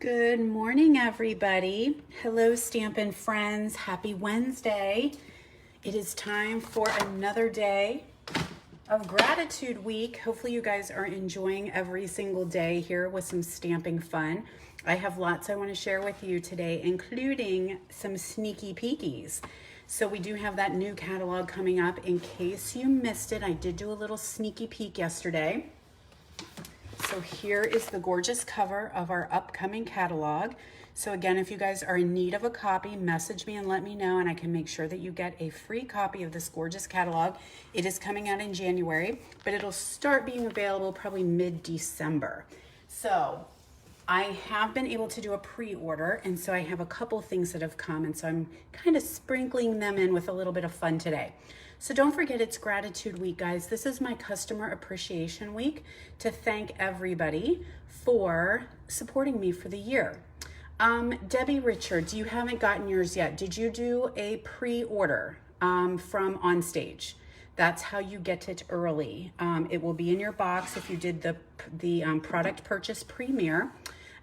Good morning, everybody. Hello, Stampin' friends. Happy Wednesday. It is time for another day of Gratitude Week. Hopefully you guys are enjoying every single day here with some stamping fun. I have lots I want to share with you today, including some sneaky peekies. So we do have that new catalog coming up. In case you missed it, I did do a little sneaky peek yesterday. So here is the gorgeous cover of our upcoming catalog. So again, if you guys are in need of a copy, message me and let me know, and I can make sure that you get a free copy of this gorgeous catalog. It is coming out in January, but it'll start being available probably mid-December. So I have been able to do a pre-order, and so I have a couple things that have come, and so I'm kind of sprinkling them in with a little bit of fun today. So don't forget, it's Gratitude Week, guys. This is my Customer Appreciation Week to thank everybody for supporting me for the year. Debbie Richards, you haven't gotten yours yet. Did you do a pre-order from Onstage? That's how you get it early. It will be in your box if you did the product purchase premier.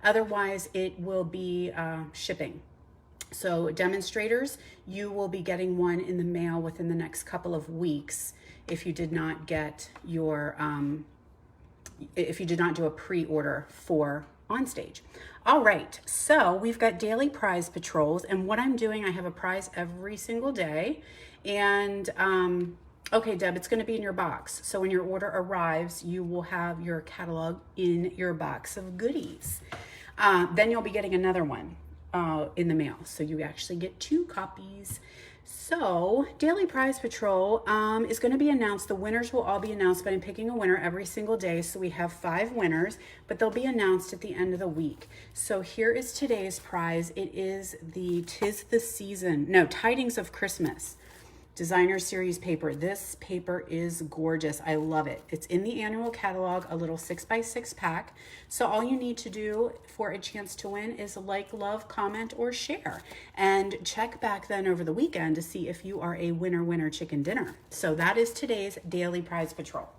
Otherwise, it will be shipping. So demonstrators, you will be getting one in the mail within the next couple of weeks if you did not get your, if you did not do a pre-order for Onstage. All right, so we've got daily prize patrols, and what I'm doing, I have a prize every single day. And okay, Deb, it's gonna be in your box. So when your order arrives, you will have your catalog in your box of goodies. Then you'll be getting another one in the mail. So you actually get 2 copies. So Daily Prize Patrol is going to be announced. The winners will all be announced, but I'm picking a winner every single day. So we have 5 winners, but they'll be announced at the end of the week. So here is today's prize. It is the Tidings of Christmas Designer Series paper. This paper is gorgeous. I love it. It's in the annual catalog, a little 6x6 pack. So all you need to do for a chance to win is like, love, comment, or share. And check back then over the weekend to see if you are a winner chicken dinner. So that is today's Daily Prize Patrol.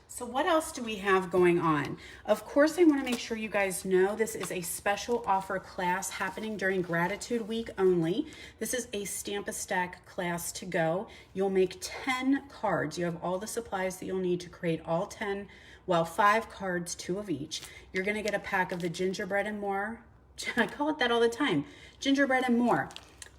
So what else do we have going on? Of course, I want to make sure you guys know this is a special offer class happening during Gratitude Week only. This is a Stamp-A-Stack class to go. You'll make 10 cards. You have all the supplies that you'll need to create all 10, well, 5 cards, 2 of each. You're going to get a pack of the gingerbread and more. I call it that all the time. Gingerbread and more.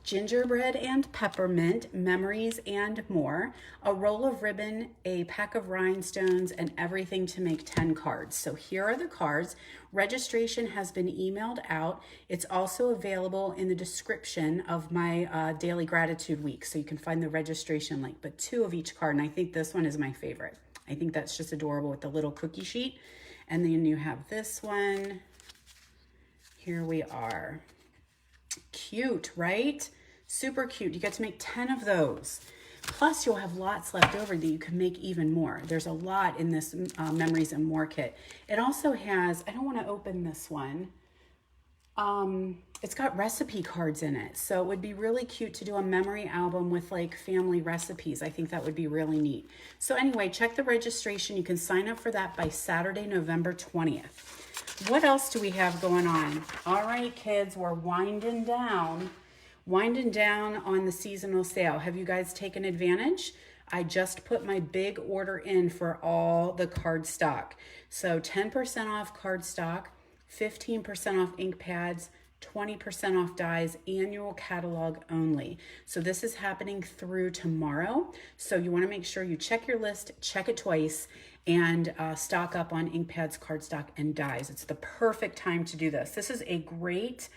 Gingerbread and peppermint, memories and more, a roll of ribbon, a pack of rhinestones, and everything to make 10 cards. So here are the cards. Registration has been emailed out. It's also available in the description of my Daily Gratitude Week, so you can find the registration link, but 2 of each card, and I think this one is my favorite. I think that's just adorable with the little cookie sheet. And then you have this one. Here we are. Cute, right? Super cute. You get to make 10 of those. Plus, you'll have lots left over that you can make even more. There's a lot in this Memories and More kit. It also has, I don't want to open this one. It's got recipe cards in it. So it would be really cute to do a memory album with like family recipes. I think that would be really neat. So anyway, check the registration. You can sign up for that by Saturday, November 20th. What else do we have going on? All right, kids, we're winding down on the seasonal sale. Have you guys taken advantage? I just put my big order in for all the card stock. So 10% off card stock, 15% off ink pads, 20% off dies, annual catalog only. So this is happening through tomorrow. So you want to make sure you check your list, check it twice, and stock up on ink pads, cardstock, and dies. It's the perfect time to do this. This is a great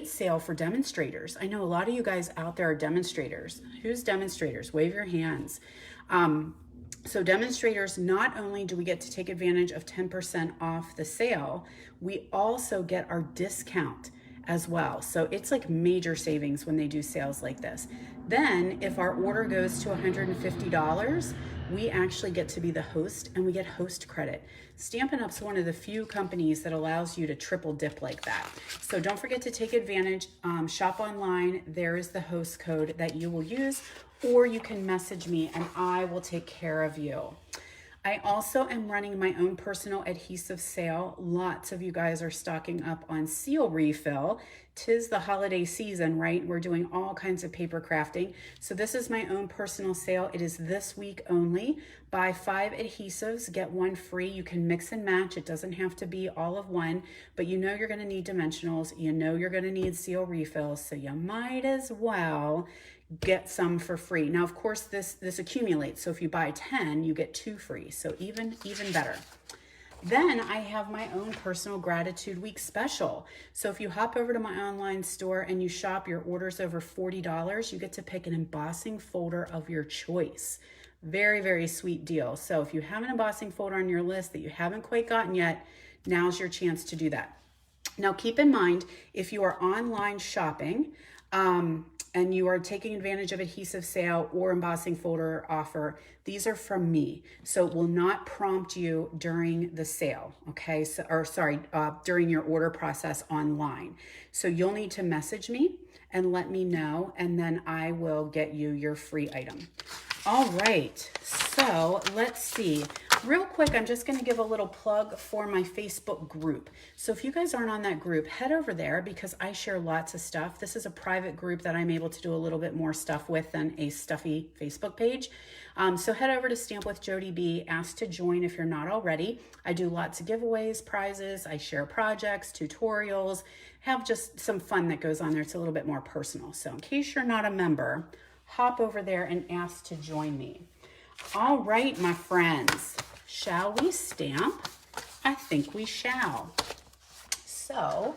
sale for demonstrators. I know a lot of you guys out there are demonstrators. Who's demonstrators? Wave your hands. So demonstrators, not only do we get to take advantage of 10% off the sale, we also get our discount as well. So it's like major savings when they do sales like this. Then if our order goes to $150, we actually get to be the host, and we get host credit. Stampin' Up's one of the few companies that allows you to triple dip like that. So don't forget to take advantage. Shop online. There is the host code that you will use, or you can message me and I will take care of you. I also am running my own personal adhesive sale. Lots of you guys are stocking up on seal refill. 'Tis the holiday season, right? We're doing all kinds of paper crafting. So this is my own personal sale. It is this week only. Buy 5 adhesives, get 1 free. You can mix and match. It doesn't have to be all of one, but you know you're going to need dimensionals. You know you're going to need seal refills, so you might as well get some for free. Now, of course, this accumulates. So if you buy 10, you get 2 free. So even better. Then I have my own personal gratitude week special. So if you hop over to my online store and you shop your orders over $40, you get to pick an embossing folder of your choice. Very, very sweet deal. So if you have an embossing folder on your list that you haven't quite gotten yet, now's your chance to do that. Now, keep in mind, if you are online shopping, and you are taking advantage of adhesive sale or embossing folder offer, these are from me. So it will not prompt you during the sale, okay? During your order process online. So you'll need to message me and let me know, and then I will get you your free item. All right, so let's see. Real quick, I'm just going to give a little plug for my Facebook group. So if you guys aren't on that group, head over there because I share lots of stuff. This is a private group that I'm able to do a little bit more stuff with than a stuffy Facebook page. So head over to Stamp with Jody B. Ask to join if you're not already. I do lots of giveaways, prizes. I share projects, tutorials, have just some fun that goes on there. It's a little bit more personal. So in case you're not a member, hop over there and ask to join me. All right, my friends, shall we stamp? I think we shall. So,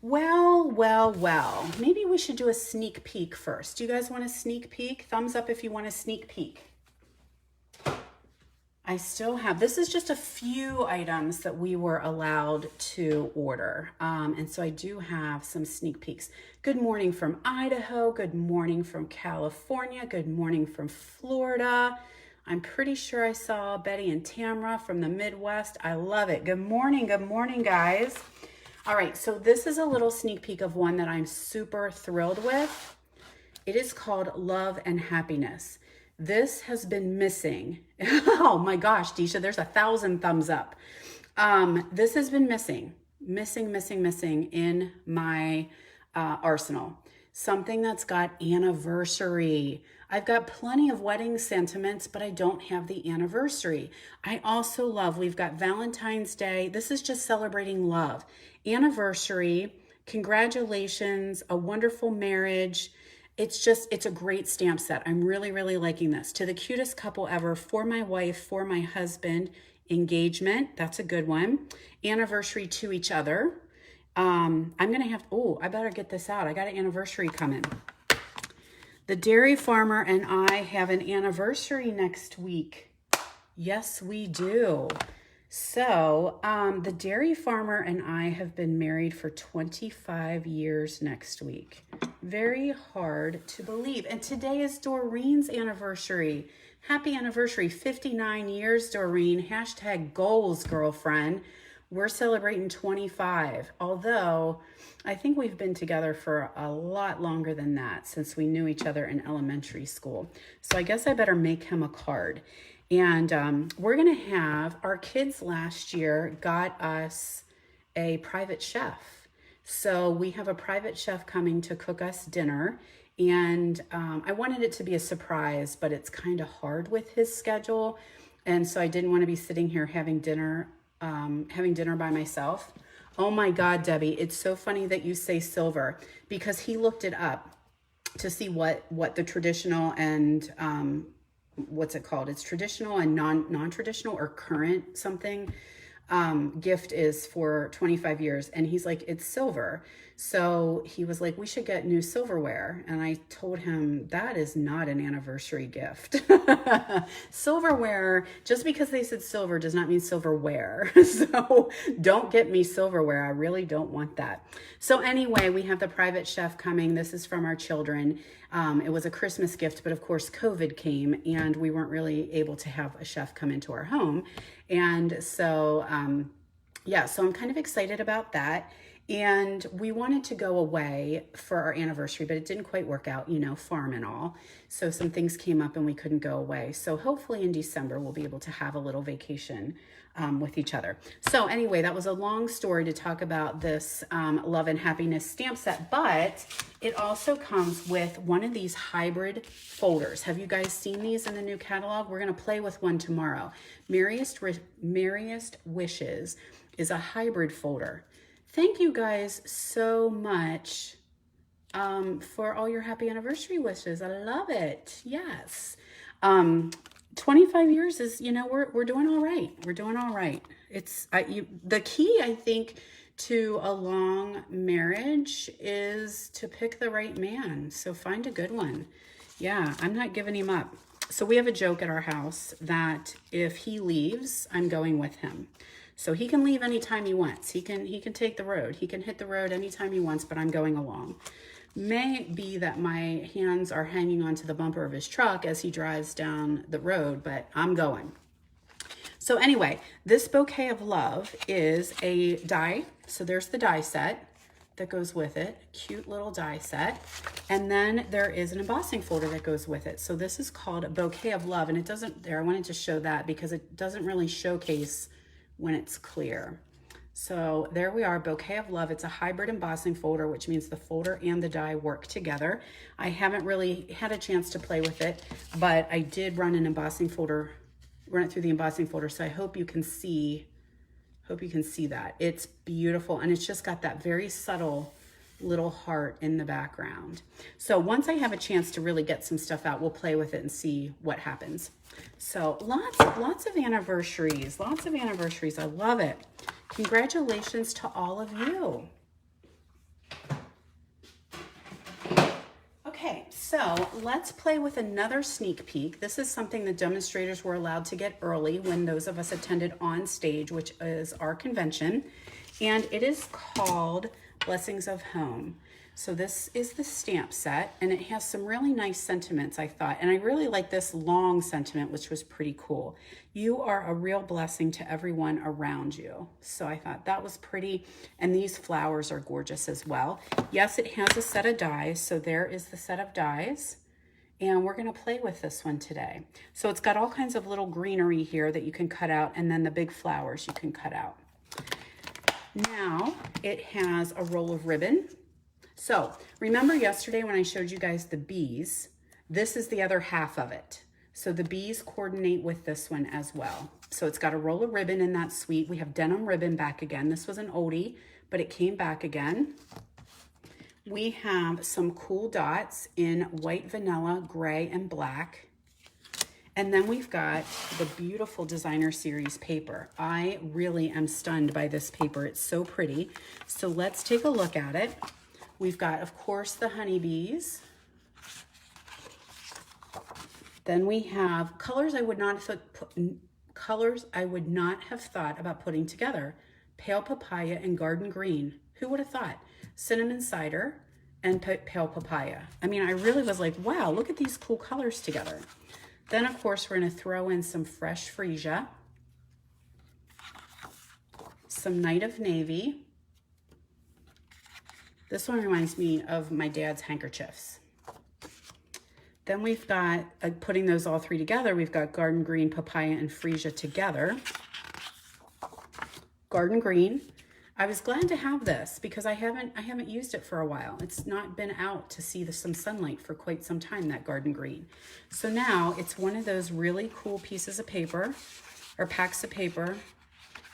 well, maybe we should do a sneak peek first. Do you guys want a sneak peek? Thumbs up if you want a sneak peek. I still have, this is just a few items that we were allowed to order. And so I do have some sneak peeks. Good morning from Idaho. Good morning from California. Good morning from Florida. I'm pretty sure I saw Betty and Tamra from the Midwest. I love it. Good morning, guys. All right, so this is a little sneak peek of one that I'm super thrilled with. It is called Love and Happiness. This has been missing. Oh my gosh, Disha, there's 1,000 thumbs up. This has been missing in my arsenal. Something that's got anniversary. I've got plenty of wedding sentiments, but I don't have the anniversary. I also love, we've got Valentine's Day. This is just celebrating love. Anniversary, congratulations, a wonderful marriage. It's a great stamp set. I'm really liking this. To the cutest couple ever, for my wife, for my husband. Engagement, that's a good one. Anniversary to each other. I'm gonna have, I better get this out. I got an anniversary coming. The dairy farmer and I have an anniversary next week. Yes, we do. So the dairy farmer and I have been married for 25 years next week. Very hard to believe. And today is Doreen's anniversary. Happy anniversary, 59 years, Doreen. Hashtag goals, girlfriend. We're celebrating 25, although I think we've been together for a lot longer than that since we knew each other in elementary school. So I guess I better make him a card. And we're gonna have, our kids last year got us a private chef. So we have a private chef coming to cook us dinner. And I wanted it to be a surprise, but it's kind of hard with his schedule. And so I didn't want to be sitting here having dinner by myself. Oh my God, Debbie, it's so funny that you say silver because he looked it up to see what the traditional and what's it called? It's traditional and non-traditional or current something gift is for 25 years. And he's like, it's silver. So he was like, we should get new silverware. And I told him that is not an anniversary gift. Silverware, just because they said silver does not mean silverware. So don't get me silverware. I really don't want that. So anyway, we have the private chef coming. This is from our children. It was a Christmas gift, but of course COVID came and we weren't really able to have a chef come into our home. And so, yeah, so I'm kind of excited about that. And we wanted to go away for our anniversary, but it didn't quite work out, you know, farm and all. So some things came up and we couldn't go away. So hopefully in December, we'll be able to have a little vacation with each other. So anyway, that was a long story to talk about this Love and Happiness stamp set, but it also comes with one of these hybrid folders. Have you guys seen these in the new catalog? We're going to play with one tomorrow. Merriest Wishes is a hybrid folder. Thank you guys so much for all your happy anniversary wishes. I love it. Yes. 25 years is, you know, we're doing all right. We're doing all right. It's the key, I think, to a long marriage is to pick the right man. So find a good one. Yeah, I'm not giving him up. So we have a joke at our house that if he leaves, I'm going with him. So he can leave anytime he wants. He can take the road. He can hit the road anytime he wants, but I'm going along. May be that my hands are hanging onto the bumper of his truck as he drives down the road, but I'm going. So anyway, this Bouquet of Love is a die. So there's the die set that goes with it. Cute little die set. And then there is an embossing folder that goes with it. So this is called a Bouquet of Love, and it doesn't, I wanted to show that because it doesn't really showcase when it's clear. So there we are, Bouquet of Love. It's a hybrid embossing folder, which means the folder and the die work together. I haven't really had a chance to play with it, but I did run an embossing folder, run it through the embossing folder. So I hope you can see, that. It's beautiful. And it's just got that very subtle little heart in the background. So once I have a chance to really get some stuff out, we'll play with it and see what happens. So lots of anniversaries, I love it. Congratulations to all of you. Okay, so let's play with another sneak peek. This is something the demonstrators were allowed to get early when those of us attended on stage, which is our convention. And it is called Blessings of Home. So this is the stamp set, and it has some really nice sentiments, I thought. And I really like this long sentiment, which was pretty cool. You are a real blessing to everyone around you. So I thought that was pretty. And these flowers are gorgeous as well. Yes, it has a set of dies. So there is the set of dies. And we're going to play with this one today. So it's got all kinds of little greenery here that you can cut out, and then the big flowers you can cut out. Now it has a roll of ribbon. So remember yesterday when I showed you guys the bees, this is the other half of it. So the bees coordinate with this one as well. So it's got a roll of ribbon in that suite. We have denim ribbon back again. This was an oldie, but it came back again. We have some cool dots in white, vanilla, gray, and black. And then we've got the beautiful designer series paper. I really am stunned by this paper. It's so pretty. So let's take a look at it. We've got, of course, the honeybees. Then we have colors I would not have thought about putting together. Pale papaya and garden green. Who would have thought? Cinnamon cider and pale papaya. I mean, I really was like, wow, look at these cool colors together. Then, of course, we're going to throw in some fresh freesia, some Night of Navy. This one reminds me of my dad's handkerchiefs. Then we've got, putting those all three together, we've got garden green, papaya, and freesia together. Garden green. I was glad to have this because I haven't used it for a while. It's not been out to see some sunlight for quite some time, that garden green. So now it's one of those really cool pieces of paper or packs of paper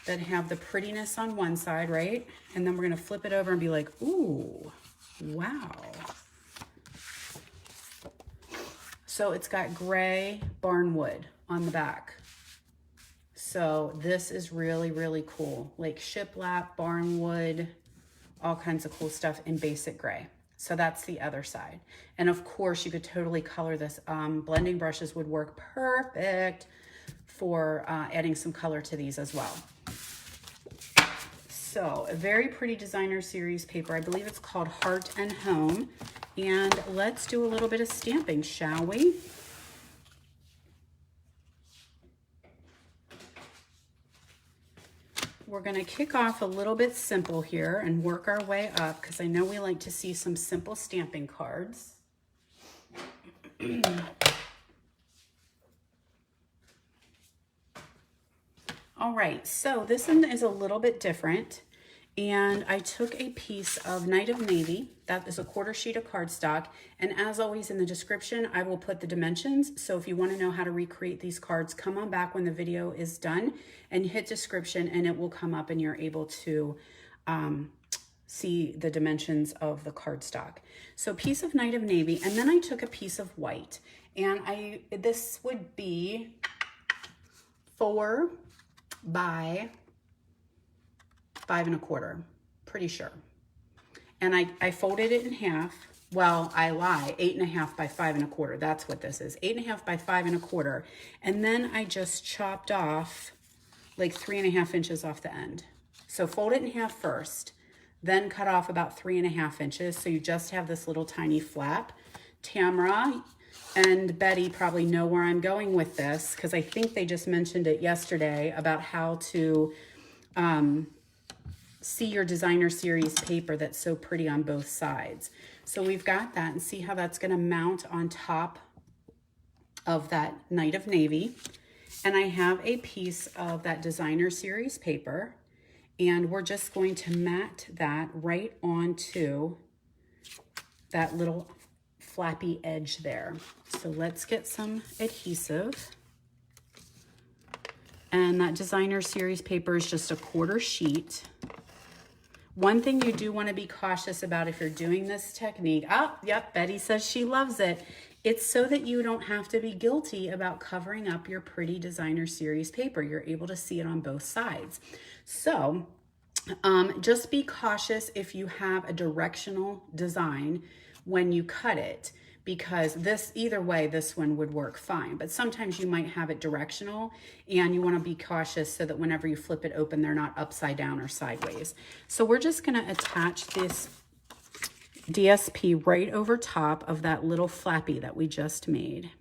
that have the prettiness on one side, right? And then we're gonna flip it over and be like, ooh, wow. So it's got gray barnwood on the back. So this is really, really cool. Like shiplap, barnwood, all kinds of cool stuff in basic gray. So that's the other side. And of course you could totally color this. Blending brushes would work perfect for adding some color to these as well. So a very pretty designer series paper. I believe it's called Heart and Home. And let's do a little bit of stamping, shall we? we're gonna kick off a little bit simple here and work our way up because I know we like to see some simple stamping cards. All right, so this one is a little bit different. And I took a piece of Night of Navy. That is a 1/4 sheet of cardstock. And as always in the description, I will put the dimensions. So if you want to know how to recreate these cards, come on back when the video is done and hit description and it will come up and you're able to see the dimensions of the cardstock. So piece of Night of Navy, and then I took a piece of white. And this would be 4 by 5 1/4, pretty sure. And I folded it in half. Well, I lie, 8 1/2 by 5 1/4. That's what this is, 8 1/2 by 5 1/4. And then I just chopped off like 3 1/2 inches off the end. So fold it in half first, then cut off about 3 1/2 inches. So you just have this little tiny flap. Tamara and Betty probably know where I'm going with this because I think they just mentioned it yesterday about how to see your designer series paper that's so pretty on both sides. So we've got that, and see how that's going to mount on top of that Night of Navy. And I have a piece of that designer series paper, and we're just going to mat that right onto that little flappy edge there. So let's get some adhesive. And that designer series paper is just a 1/4 sheet. One thing you do want to be cautious about if you're doing this technique, oh, yep, Betty says she loves it. It's so that you don't have to be guilty about covering up your pretty designer series paper. You're able to see it on both sides. So just be cautious if you have a directional design when you cut it, because this, either way, this one would work fine. But sometimes you might have it directional and you want to be cautious so that whenever you flip it open, they're not upside down or sideways. So we're just going to attach this DSP right over top of that little flappy that we just made.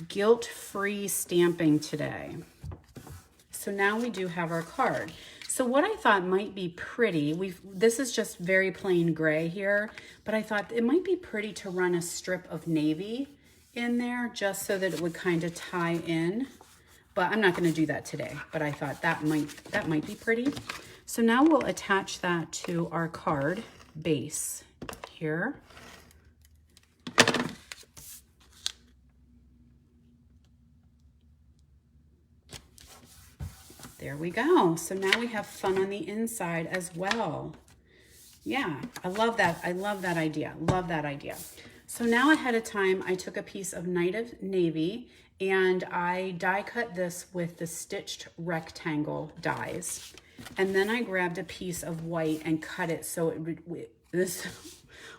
Guilt-free stamping today. So now we do have our card. So what I thought might be pretty, this is just very plain gray here, but I thought it might be pretty to run a strip of navy in there just so that it would kind of tie in. But I'm not going to do that today, but I thought that might be pretty. So now we'll attach that to our card base here. There we go. So now we have fun on the inside as well. Yeah, I love that. I love that idea. Love that idea. So now ahead of time, I took a piece of Night of Navy and I die cut this with the stitched rectangle dies. And then I grabbed a piece of white and cut it so it would,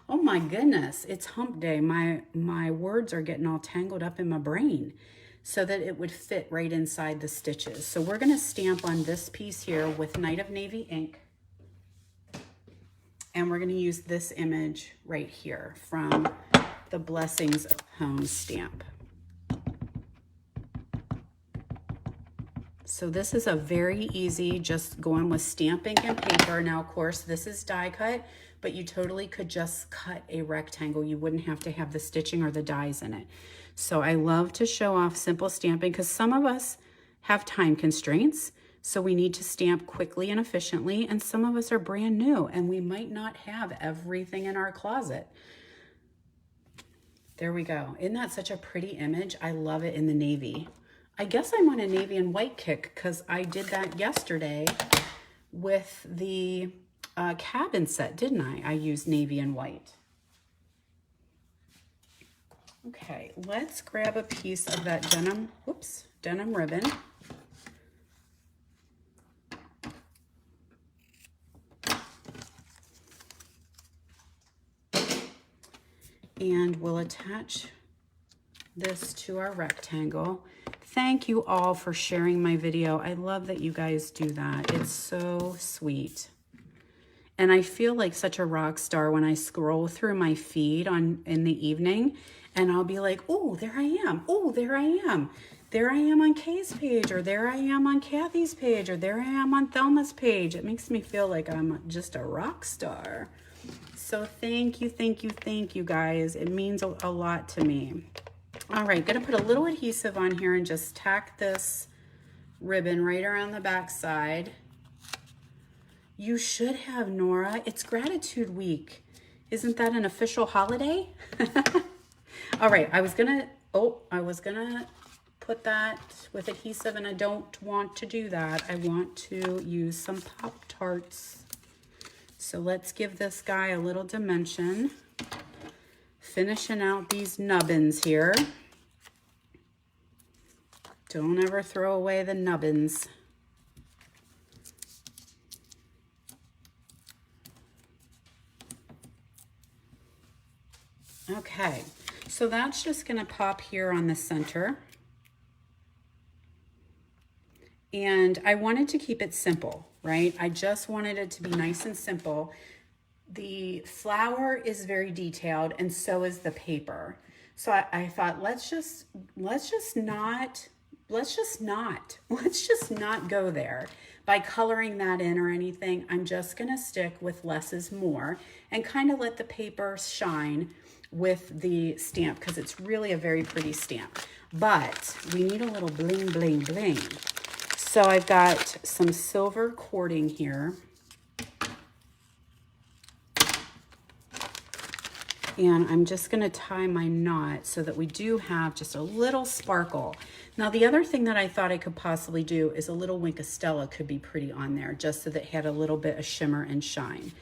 oh my goodness, it's hump day. My words are getting all tangled up in my brain, so that it would fit right inside the stitches. So we're going to stamp on this piece here with Night of Navy ink. And we're going to use this image right here from the Blessings of Home stamp. So this is a very easy, just going with stamping and paper. Now, of course, this is die cut, but you totally could just cut a rectangle. You wouldn't have to have the stitching or the dies in it. So I love to show off simple stamping because some of us have time constraints, so we need to stamp quickly and efficiently, and some of us are brand new and we might not have everything in our closet. There we go. Isn't that such a pretty image? I love it in the navy. I guess I'm on a navy and white kick because I did that yesterday with the cabin set, didn't I? I used navy and white. Okay, let's grab a piece of that denim ribbon. And we'll attach this to our rectangle. Thank you all for sharing my video. I love that you guys do that. It's so sweet. And I feel like such a rock star when I scroll through my feed in the evening and I'll be like, oh, there I am. Oh, there I am. there I am on Kay's page, or there I am on Kathy's page, or there I am on Thelma's page. It makes me feel like I'm just a rock star. So thank you guys. It means a lot to me. All right, gonna put a little adhesive on here and just tack this ribbon right around the back side. You should have, Nora. It's Gratitude Week. Isn't that an official holiday? All right, I was gonna put that with adhesive, and I don't want to do that. I want to use some Pop-Tarts. So let's give this guy a little dimension. Finishing out these nubbins here. Don't ever throw away the nubbins. Okay, so that's just gonna pop here on the center. And I wanted to keep it simple, right? I just wanted it to be nice and simple. The flower is very detailed, and so is the paper. So I thought, let's just not go there by coloring that in or anything. I'm just gonna stick with less is more and kind of let the paper shine with the stamp, because it's really a very pretty stamp. But we need a little bling, bling, bling. So I've got some silver cording here. And I'm just gonna tie my knot so that we do have just a little sparkle. Now, the other thing that I thought I could possibly do is a little Winkostella could be pretty on there, just so that it had a little bit of shimmer and shine.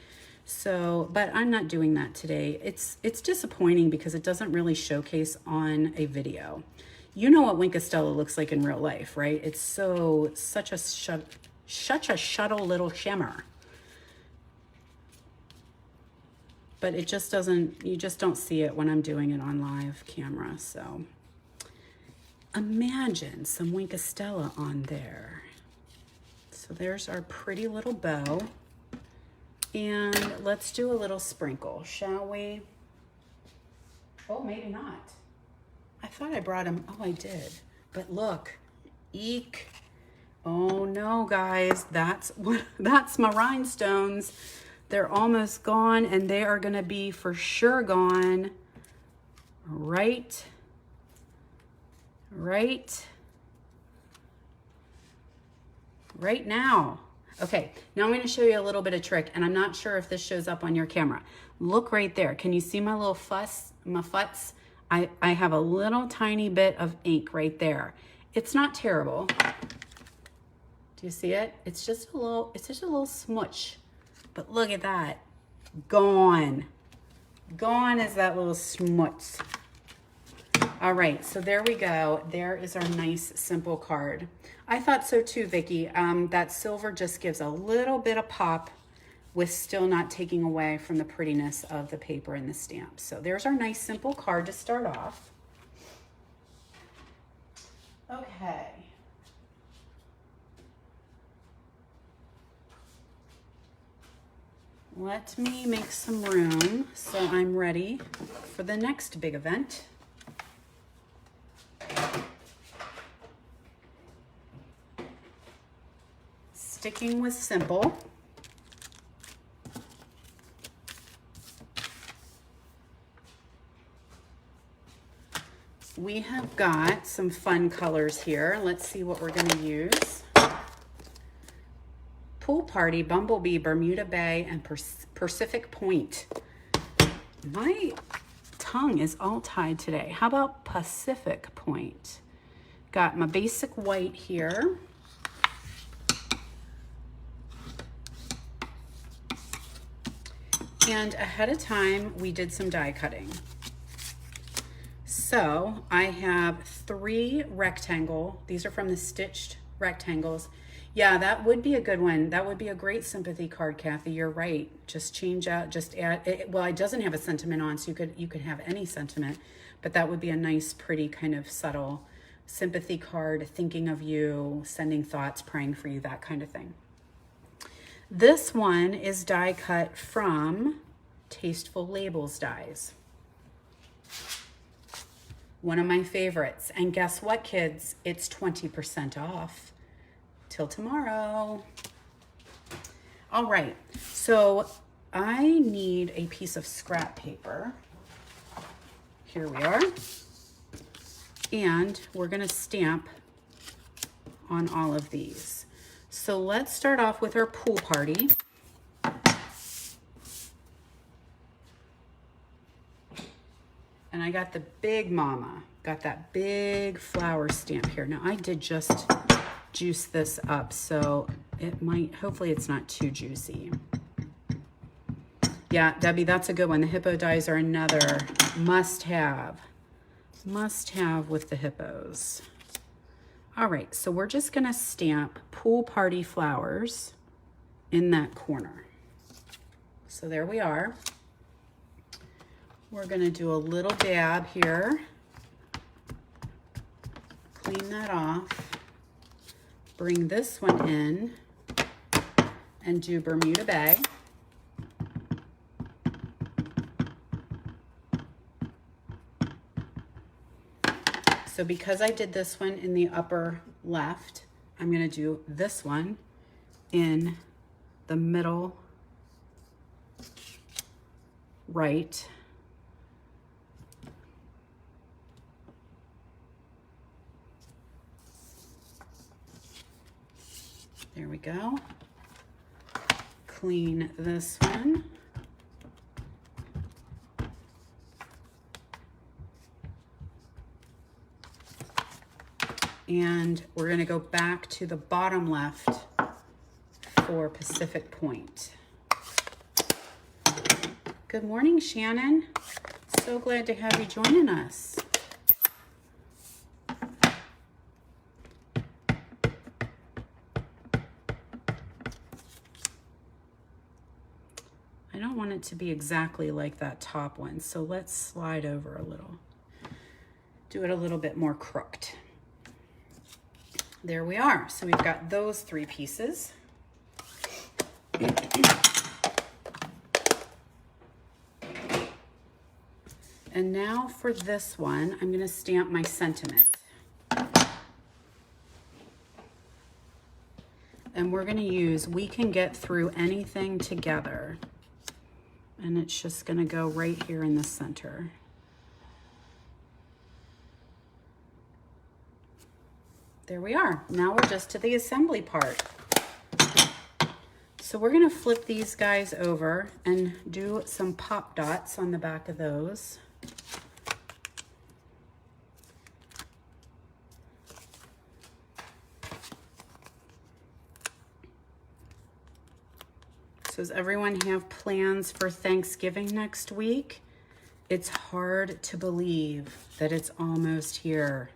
So, but I'm not doing that today. It's disappointing because it doesn't really showcase on a video. You know what Winkostella looks like in real life, right? It's such a subtle little shimmer. But it just doesn't, you just don't see it when I'm doing it on live camera. So imagine some Winkostella on there. So there's our pretty little bow. And let's do a little sprinkle, shall we? Oh, maybe not. I thought I brought them. Oh, I did. But look, eek. Oh no, guys, that's my rhinestones. They're almost gone, and they are gonna be for sure gone right now. Okay, now I'm gonna show you a little bit of trick, and I'm not sure if this shows up on your camera. Look right there. Can you see my little my futz? I have a little tiny bit of ink right there. It's not terrible. Do you see it? It's just a little smudge. But look at that. Gone. Gone is that little smuts. All right, so there we go. There is our nice, simple card. I thought so too, Vicki. That silver just gives a little bit of pop with still not taking away from the prettiness of the paper and the stamp. So there's our nice, simple card to start off. Okay. Let me make some room so I'm ready for the next big event. Sticking with simple. We have got some fun colors here. Let's see what we're going to use. Pool Party, Bumblebee, Bermuda Bay, and Pacific Point. My tongue is all tied today. How about Pacific Point? Got my basic white here. And ahead of time, we did some die cutting. So I have 3 rectangle. These are from the Stitched Rectangles. Yeah, that would be a good one. That would be a great sympathy card, Kathy. You're right. Just change out, just add it. Well, it doesn't have a sentiment on, so you could have any sentiment, but that would be a nice, pretty kind of subtle sympathy card, thinking of you, sending thoughts, praying for you, that kind of thing. This one is die cut from Tasteful Labels dies. One of my favorites. And guess what, kids? It's 20% off till tomorrow. All right, so I need a piece of scrap paper. Here we are. And we're gonna stamp on all of these. So let's start off with our pool party. And I got the big mama, got that big flower stamp here. Now I did just juice this up, so it might, hopefully it's not too juicy. Yeah, Debbie, that's a good one. The hippo dies are another must-have with the hippos. All right, so we're just gonna stamp pool party flowers in that corner. So there we are. We're gonna do a little dab here. Clean that off. Bring this one in and do Bermuda Bay. So because I did this one in the upper left, I'm gonna do this one in the middle right. There we go. Clean this one. And we're gonna go back to the bottom left for Pacific Point. Good morning, Shannon. So glad to have you joining us. I don't want it to be exactly like that top one, so let's slide over a little. Do it a little bit more crooked. There we are. So we've got those three pieces. And now for this one, I'm going to stamp my sentiment. And we're going to use We Can Get Through Anything Together. And it's just going to go right here in the center. There we are. Now we're just to the assembly part. So we're gonna flip these guys over and do some pop dots on the back of those. So does everyone have plans for Thanksgiving next week? It's hard to believe that it's almost here.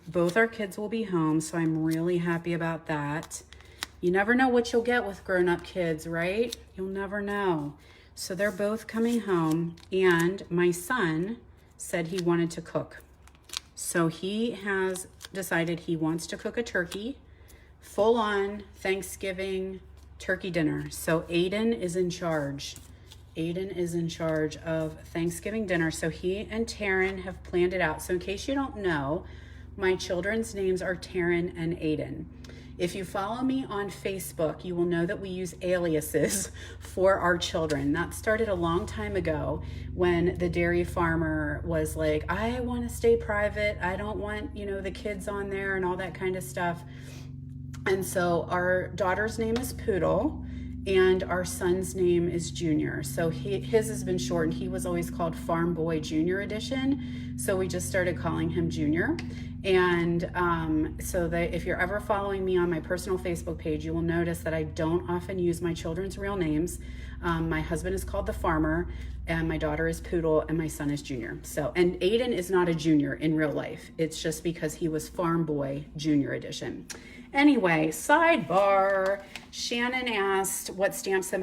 Both our kids will be home, so I'm really happy about that. You never know what you'll get with grown-up kids, right? You'll never know. So they're both coming home, and my son said he wanted to cook. So he has decided he wants to cook a turkey, full-on Thanksgiving turkey dinner. So Aiden is in charge. Aiden is in charge of Thanksgiving dinner. So he and Taryn have planned it out. So in case you don't know, my children's names are Taryn and Aiden. If you follow me on Facebook, you will know that we use aliases for our children. That started a long time ago when the dairy farmer was like, I want to stay private. I don't want, you know, the kids on there and all that kind of stuff. And so our daughter's name is Poodle and our son's name is Junior. So his has been shortened. He was always called Farm Boy Junior Edition. So we just started calling him Junior. And so that if you're ever following me on my personal Facebook page, you will notice that I don't often use my children's real names. My husband is called the Farmer, and my daughter is Poodle, and my son is Junior. So, and Aiden is not a junior in real life. It's just because he was Farm Boy Junior Edition. Anyway, sidebar. Shannon asked what stamp set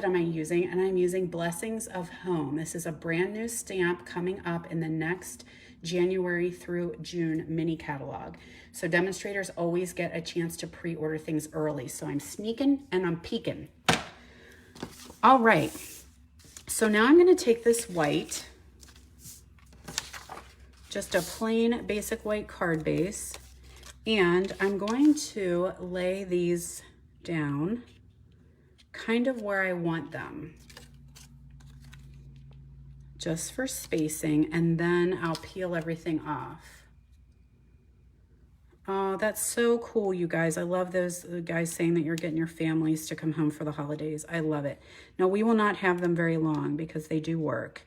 am I using, and I'm using Blessings of Home. This is a brand new stamp coming up in the next January through June mini catalog. So demonstrators always get a chance to pre-order things early. So I'm sneaking and I'm peeking. All right. So now I'm going to take this white, just a plain basic white card base, and I'm going to lay these down kind of where I want them, just for spacing, and then I'll peel everything off. Oh, that's so cool, you guys. I love those guys saying that you're getting your families to come home for the holidays. I love it. Now, we will not have them very long because they do work.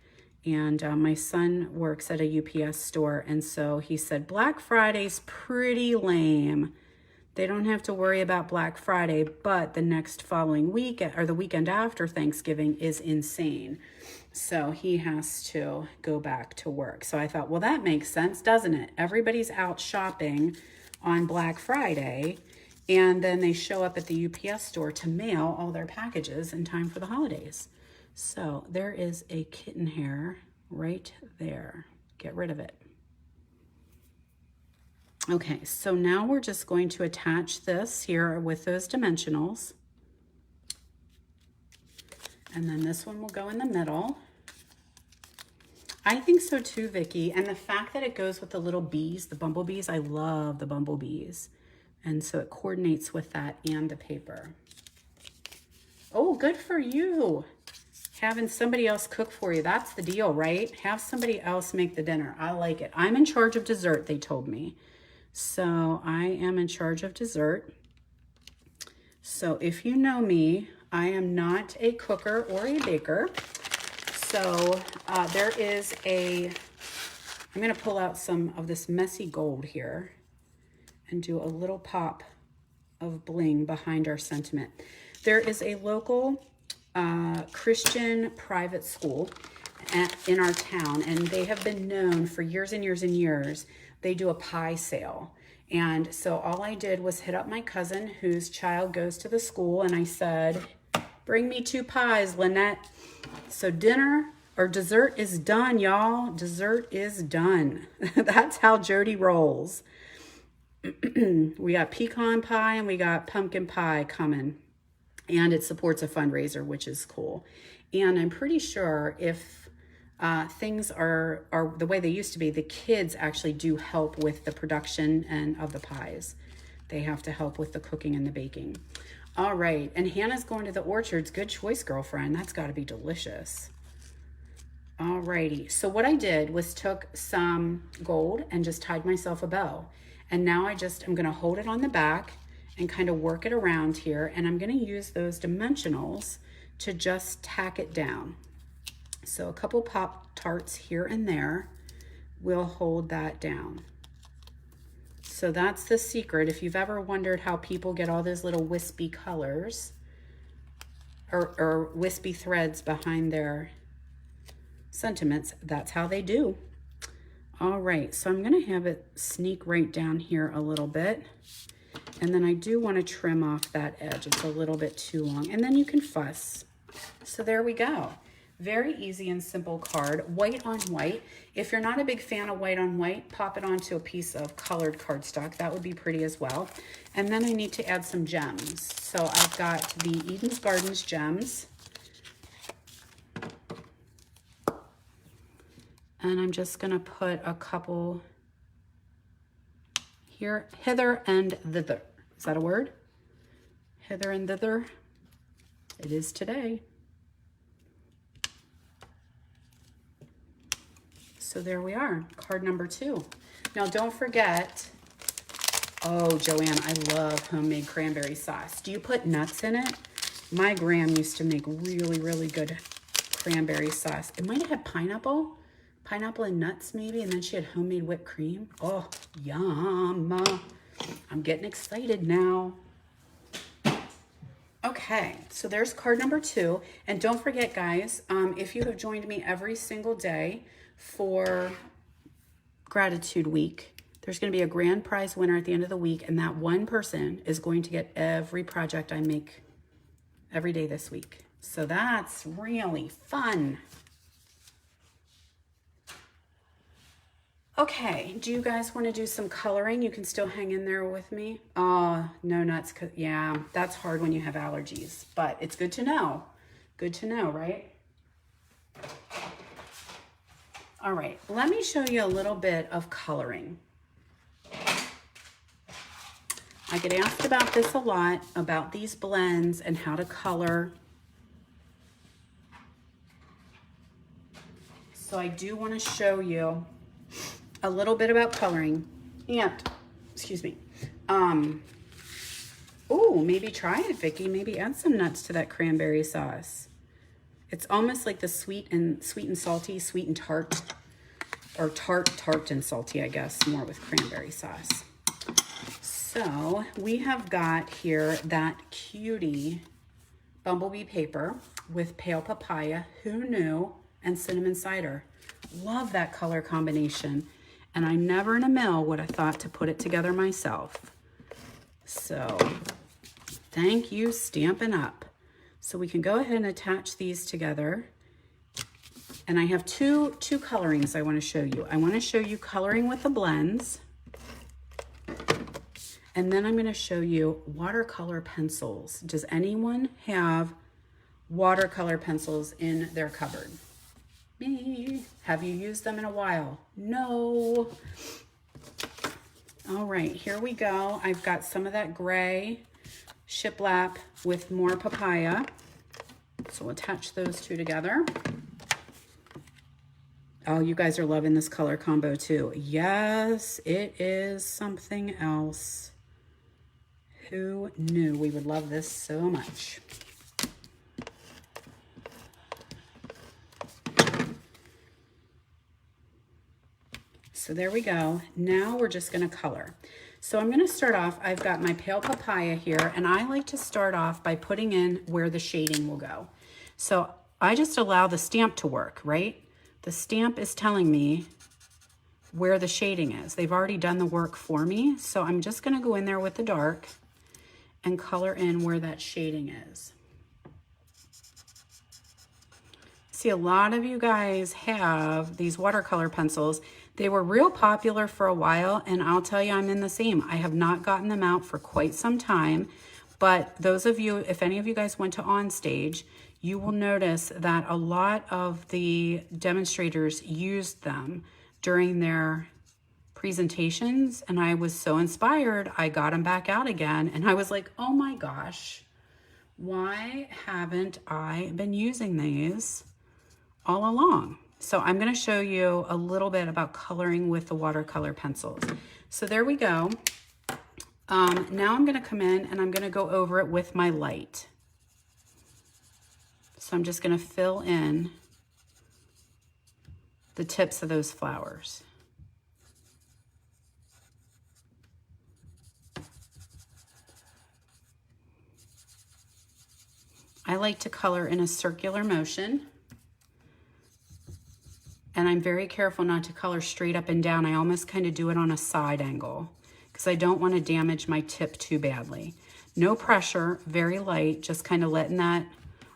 And my son works at a UPS store, and so he said, Black Friday's pretty lame. They don't have to worry about Black Friday, but the next following week, or the weekend after Thanksgiving, is insane. So he has to go back to work. So I thought, well, that makes sense, doesn't it? Everybody's out shopping on Black Friday, and then they show up at the UPS store to mail all their packages in time for the holidays. So there is a kitten hair right there. Get rid of it. Okay, so now we're just going to attach this here with those dimensionals. And then this one will go in the middle. I think so too, Vicki. And the fact that it goes with the little bees, the bumblebees, I love the bumblebees. And so it coordinates with that and the paper. Oh, good for you. Having somebody else cook for you. That's the deal, right? Have somebody else make the dinner. I like it. I'm in charge of dessert, they told me. So I am in charge of dessert. So if you know me, I am not a cooker or a baker. So there is I'm going to pull out some of this messy gold here and do a little pop of bling behind our sentiment. There is a local Christian private school in our town, and they have been known for years and years and years. They do a pie sale. And so all I did was hit up my cousin whose child goes to the school, and I said, bring me 2 pies, Lynette. So dinner or dessert is done, y'all. Dessert is done. That's how Jody rolls. We got pecan pie and we got pumpkin pie coming. And it supports a fundraiser, which is cool. And I'm pretty sure if things are the way they used to be, the kids actually do help with the production and of the pies. They have to help with the cooking and the baking. All right, and Hannah's going to the orchards. Good choice, girlfriend. That's got to be delicious. All righty, so what I did was took some gold and just tied myself a bow. And now I'm going to hold it on the back and kind of work it around here. And I'm going to use those dimensionals to just tack it down. So a couple Pop-Tarts here and there will hold that down. So that's the secret. If you've ever wondered how people get all those little wispy colors or wispy threads behind their sentiments, that's how they do. All right, so I'm going to have it sneak right down here a little bit. And then I do want to trim off that edge. It's a little bit too long. And then you can fuss. So there we go. Very easy and simple card, white on white. If you're not a big fan of white on white, pop it onto a piece of colored cardstock. That would be pretty as well. And then I need to add some gems. So I've got the Eden's Gardens gems. And I'm just gonna put a couple here, hither and thither. Is that a word? Hither and thither. It is today. So there we are, card number 2. Now don't forget, oh, Joanne, I love homemade cranberry sauce. Do you put nuts in it? My gram used to make really, really good cranberry sauce. It might have had pineapple and nuts maybe, and then she had homemade whipped cream. Oh, yum. I'm getting excited now. Okay, so there's card number 2. And don't forget, guys, if you have joined me every single day for Gratitude Week, there's going to be a grand prize winner at the end of the week, and that one person is going to get every project I make every day this week. So that's really fun. Okay, do you guys want to do some coloring? You can still hang in there with me. Oh, no nuts. Yeah, that's hard when you have allergies, but it's good to know. Good to know, right? All right, let me show you a little bit of coloring. I get asked about this a lot, about these blends and how to color. So I do want to show you a little bit about coloring. And, excuse me, oh, maybe try it, Vicki. Maybe add some nuts to that cranberry sauce. It's almost like the sweet and salty, sweet and tart, or tart and salty, I guess, more with cranberry sauce. So we have got here that cutie bumblebee paper with pale papaya, who knew, and cinnamon cider. Love that color combination. And I never in a mill would have thought to put it together myself. So thank you, Stampin' Up. So we can go ahead and attach these together. And I have two colorings I want to show you. I want to show you coloring with the blends. And then I'm going to show you watercolor pencils. Does anyone have watercolor pencils in their cupboard? Me. Have you used them in a while? No. All right, here we go. I've got some of that gray shiplap with more papaya. So we'll attach those two together. Oh, you guys are loving this color combo too. Yes, it is something else. Who knew we would love this so much? So there we go. Now we're just going to color. So I'm going to start off, I've got my pale papaya here, and I like to start off by putting in where the shading will go. So I just allow the stamp to work, right? The stamp is telling me where the shading is. They've already done the work for me. So I'm just going to go in there with the dark and color in where that shading is. See, a lot of you guys have these watercolor pencils. They were real popular for a while, and I'll tell you, I'm in the same. I have not gotten them out for quite some time, but those of you, if any of you guys went to On Stage, you will notice that a lot of the demonstrators used them during their presentations, and I was so inspired, I got them back out again, and I was like, oh my gosh, why haven't I been using these all along? So I'm going to show you a little bit about coloring with the watercolor pencils. So there we go. Now I'm going to come in and I'm going to go over it with my light. So I'm just going to fill in the tips of those flowers. I like to color in a circular motion. And I'm very careful not to color straight up and down. I almost kind of do it on a side angle because I don't want to damage my tip too badly. No pressure, very light, just kind of letting that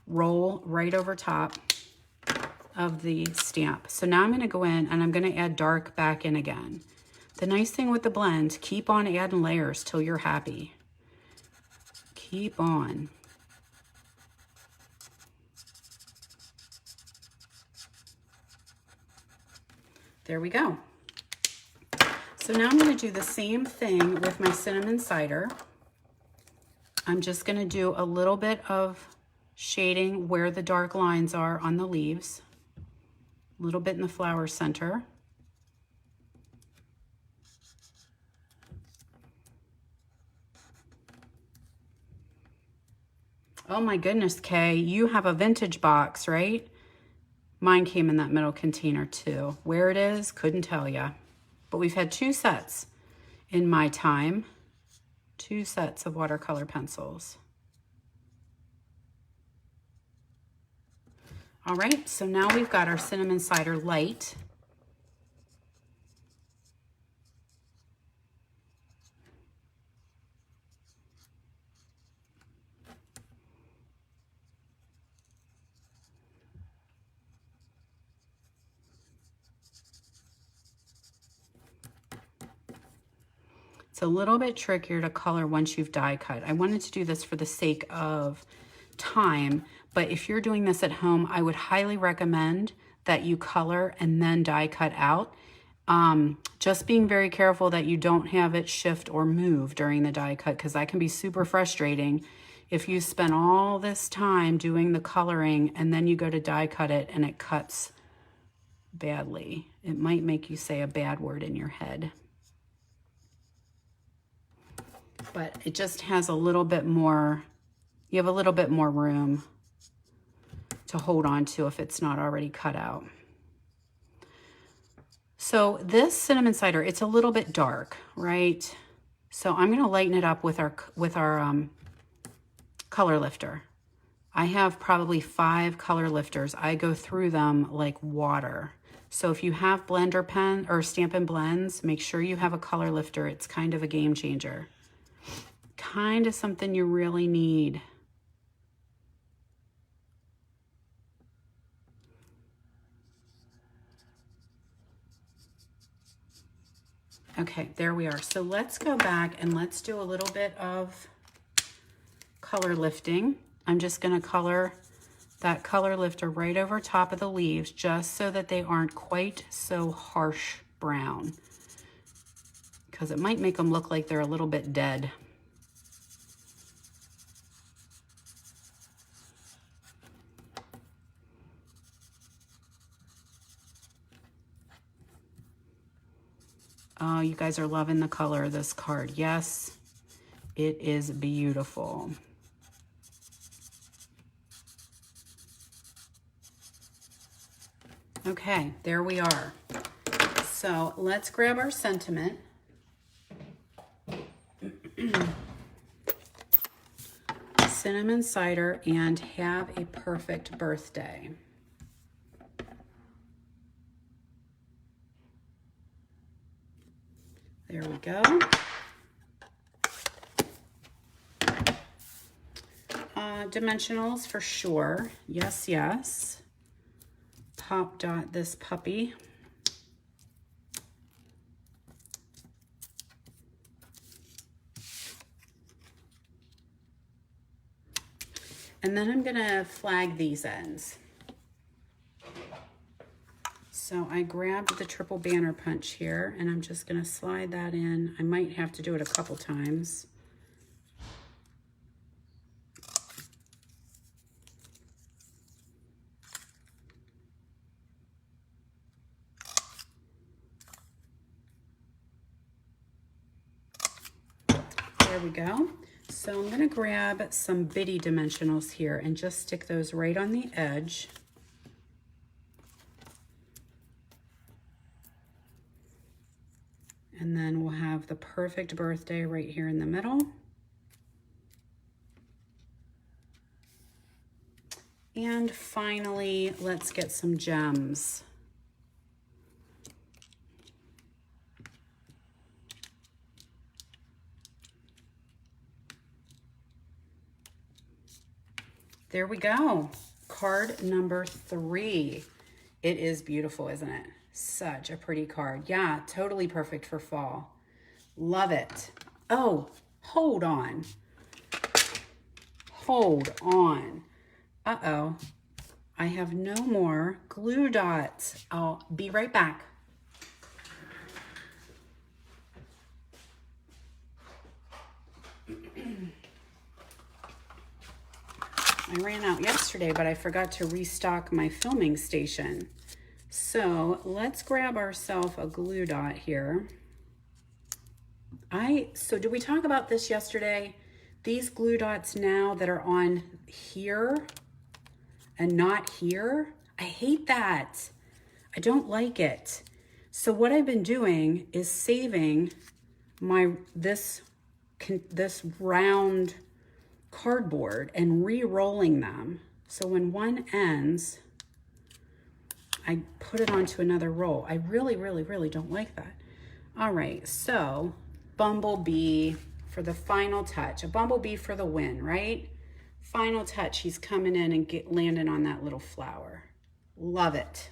roll right over top of the stamp. So now I'm going to go in and I'm going to add dark back in again. The nice thing with the blend, keep on adding layers till you're happy. Keep on. There we go. So now I'm going to do the same thing with my cinnamon cider. I'm just going to do a little bit of shading where the dark lines are on the leaves, a little bit in the flower center. Oh my goodness, Kay, you have a vintage box, right? Mine came in that middle container too. Where it is, couldn't tell ya. But we've had 2 sets in my time. 2 sets of watercolor pencils. All right, so now we've got our cinnamon cider light. It's a little bit trickier to color once you've die cut. I wanted to do this for the sake of time, But if you're doing this at home, I would highly recommend that you color and then die cut out. Just being very careful that you don't have it shift or move during the die cut, because that can be super frustrating if you spend all this time doing the coloring and then you go to die cut it and it cuts badly. It might make you say a bad word in your head. But it just has a little bit more, you have a little bit more room to hold on to if it's not already cut out. So this cinnamon cider, it's a little bit dark, right? So I'm going to lighten it up with our color lifter. I have probably 5 color lifters. I go through them like water. So if you have blender pen or Stampin' Blends, make sure you have a color lifter. It's kind of a game changer. Kind of something you really need. Okay, there we are. So let's go back and let's do a little bit of color lifting. I'm just going to color that color lifter right over top of the leaves just so that they aren't quite so harsh brown, because it might make them look like they're a little bit dead. Oh, you guys are loving the color of this card. Yes, it is beautiful. Okay, there we are. So let's grab our sentiment. Cinnamon cider and have a perfect birthday. There we go. Dimensionals for sure. Yes, yes. Pop dot this puppy. And then I'm gonna flag these ends. So I grabbed the triple banner punch here and I'm just gonna slide that in. I might have to do it a couple times. There we go. So I'm gonna grab some bitty dimensionals here and just stick those right on the edge. And then we'll have the perfect birthday right here in the middle. And finally, let's get some gems. There we go. Card number 3. It is beautiful, isn't it? Such a pretty card. Yeah, totally perfect for fall. Love it. Oh, hold on. Hold on. Uh-oh. I have no more glue dots. I'll be right back. I ran out yesterday, but I forgot to restock my filming station. So let's grab ourselves a glue dot here. So did we talk about this yesterday? These glue dots now that are on here and not here, I hate that. I don't like it. So what I've been doing is saving this round cardboard and re-rolling them. So when one ends, I put it onto another roll. I really, really, really don't like that. All right, so Bumblebee for the final touch. A bumblebee for the win, right? Final touch, he's coming in and landing on that little flower. Love it.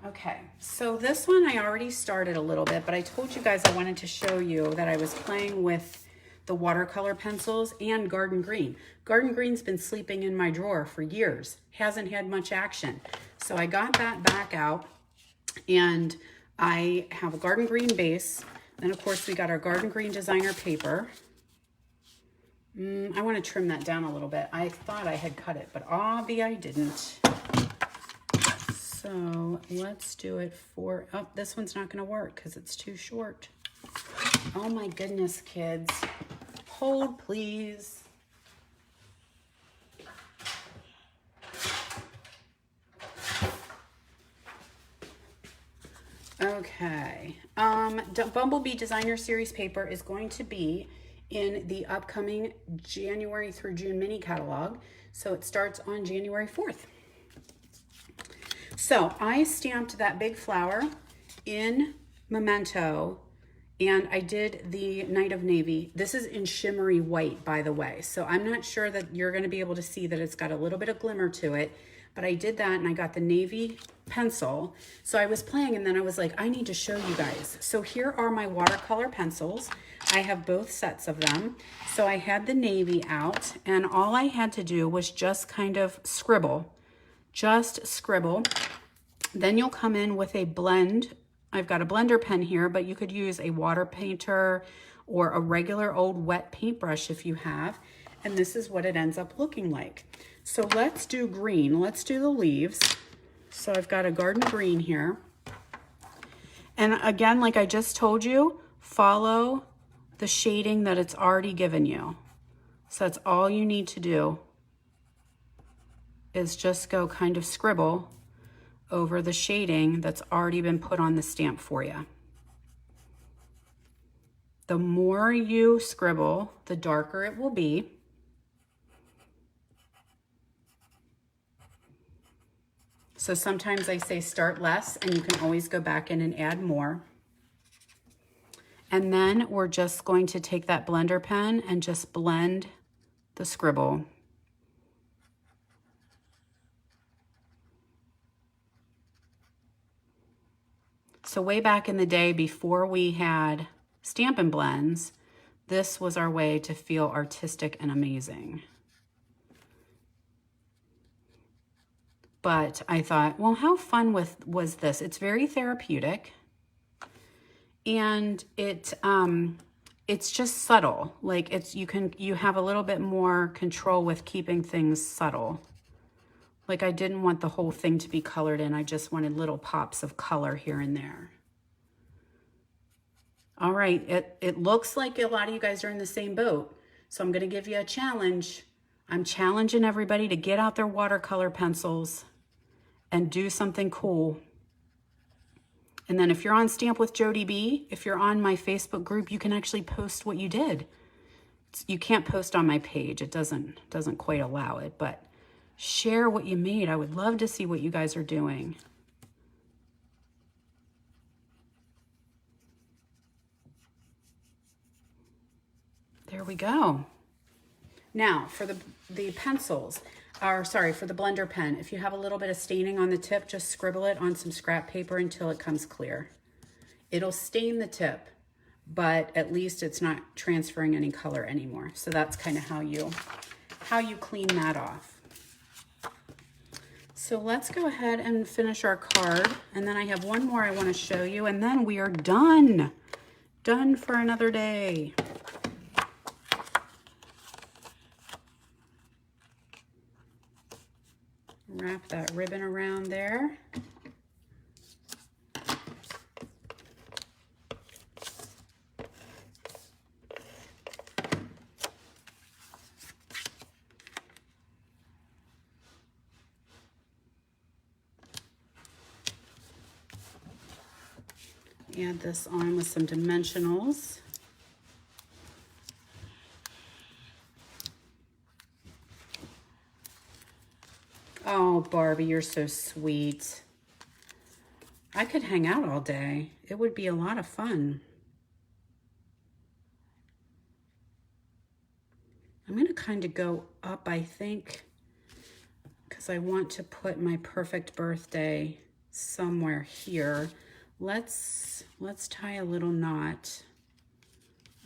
Okay, so this one I already started a little bit, but I told you guys I wanted to show you that I was playing with the watercolor pencils and Garden Green. Garden Green's been sleeping in my drawer for years, hasn't had much action. So I got that back out, and I have a Garden Green base. Then of course we got our Garden Green designer paper. I want to trim that down a little bit. I thought I had cut it, but obviously I didn't. So let's do it for, oh, this one's not going to work because it's too short. Oh my goodness, kids. Hold, please. Okay. Bumblebee Designer Series paper is going to be in the upcoming January through June mini catalog. So it starts on January 4th. So I stamped that big flower in Memento, and I did the Night of Navy. This is in shimmery white, by the way. So I'm not sure that you're going to be able to see that it's got a little bit of glimmer to it, but I did that, and I got the navy pencil. So I was playing, and then I was like, I need to show you guys. So here are my watercolor pencils. I have both sets of them. So I had the navy out, and all I had to do was just kind of scribble. Just scribble. Then you'll come in with a blend. I've got a blender pen here, but you could use a water painter or a regular old wet paintbrush if you have. And this is what it ends up looking like. So let's do green. Let's do the leaves. So I've got a Garden Green here. And again, like I just told you, follow the shading that it's already given you. So that's all you need to do, is just go kind of scribble over the shading that's already been put on the stamp for you. The more you scribble, the darker it will be. So sometimes I say start less, and you can always go back in and add more. And then we're just going to take that blender pen and just blend the scribble. So way back in the day, before we had Stampin' Blends, this was our way to feel artistic and amazing. But I thought, well, how fun was this? It's very therapeutic, and it's just subtle. Like you have a little bit more control with keeping things subtle. Like I didn't want the whole thing to be colored in. I just wanted little pops of color here and there. All right, it looks like a lot of you guys are in the same boat. So I'm gonna give you a challenge. I'm challenging everybody to get out their watercolor pencils and do something cool. And then if you're on Stamp with Jody B, if you're on my Facebook group, you can actually post what you did. You can't post on my page. It doesn't quite allow it, but share what you made. I would love to see what you guys are doing. There we go. Now for the pencils, or sorry, for the blender pen, if you have a little bit of staining on the tip, just scribble it on some scrap paper until it comes clear. It'll stain the tip, but at least it's not transferring any color anymore. So that's kind of how you clean that off. So let's go ahead and finish our card. And then I have one more I want to show you, and then we are done. Done for another day. Wrap that ribbon around there. Add this on with some dimensionals. Oh, Barbie, you're so sweet. I could hang out all day. It would be a lot of fun. I'm going to kind of go up, I think, because I want to put my perfect birthday somewhere here. Let's tie a little knot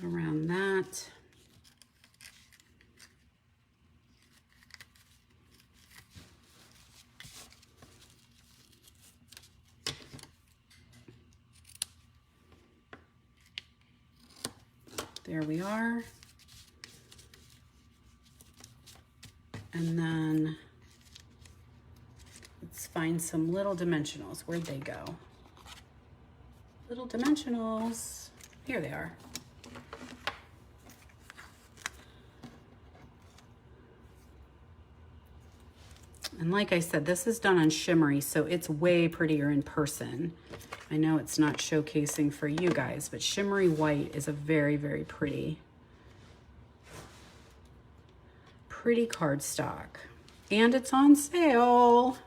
around that. There we are. And then let's find some little dimensionals. Where'd they go? Little dimensionals. Here they are. And like I said, this is done on shimmery, so it's way prettier in person. I know it's not showcasing for you guys, but shimmery white is a very, very pretty cardstock. And it's on sale.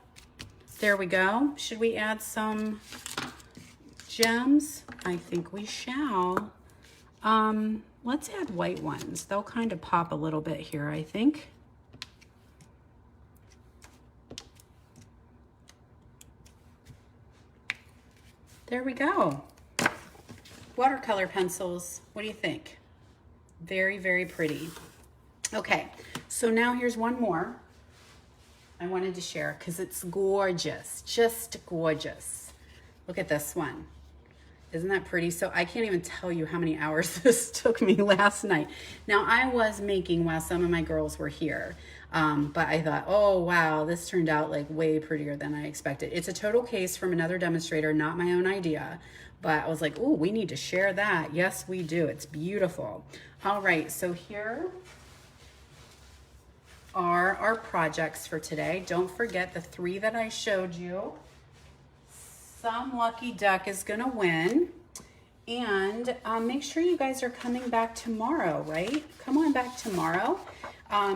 There we go. Should we add some gems? I think we shall. Let's add white ones. They'll kind of pop a little bit here, I think. There we go. Watercolor pencils. What do you think? Very, very pretty. Okay, so now here's one more I wanted to share because it's gorgeous, just gorgeous. Look at this one. Isn't that pretty? So I can't even tell you how many hours this took me last night. Now I was making while some of my girls were here, but I thought, oh wow, this turned out like way prettier than I expected. It's a total case from another demonstrator, not my own idea, but I was like, oh, we need to share that. Yes, we do. It's beautiful. All right, so here are our projects for today. Don't forget the 3 that I showed you. Some lucky duck is gonna win. And make sure you guys are coming back tomorrow, right? Come on back tomorrow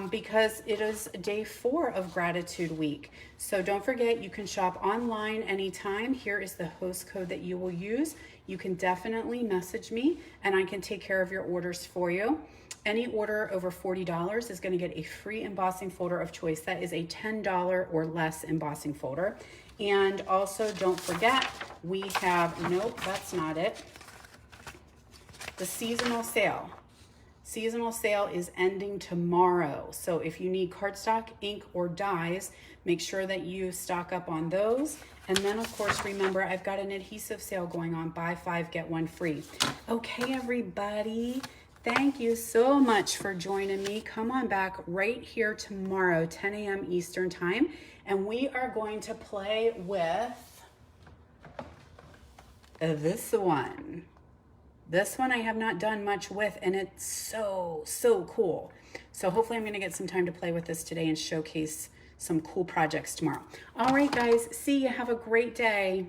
because it is day 4 of Gratitude Week. So don't forget, you can shop online anytime. Here is the host code that you will use. You can definitely message me and I can take care of your orders for you. Any order over $40 is going to get a free embossing folder of choice. That is a $10 or less embossing folder. And also don't forget, we have, nope, that's not it. The seasonal sale. Seasonal sale is ending tomorrow. So if you need cardstock, ink, or dies, make sure that you stock up on those. And then of course, remember, I've got an adhesive sale going on, buy 5, get 1 free. Okay, everybody. Thank you so much for joining me. Come on back right here tomorrow, 10 a.m. Eastern time. And we are going to play with this one. This one I have not done much with, and it's so cool. So hopefully I'm gonna get some time to play with this today and showcase some cool projects tomorrow. All right, guys, see you. Have a great day.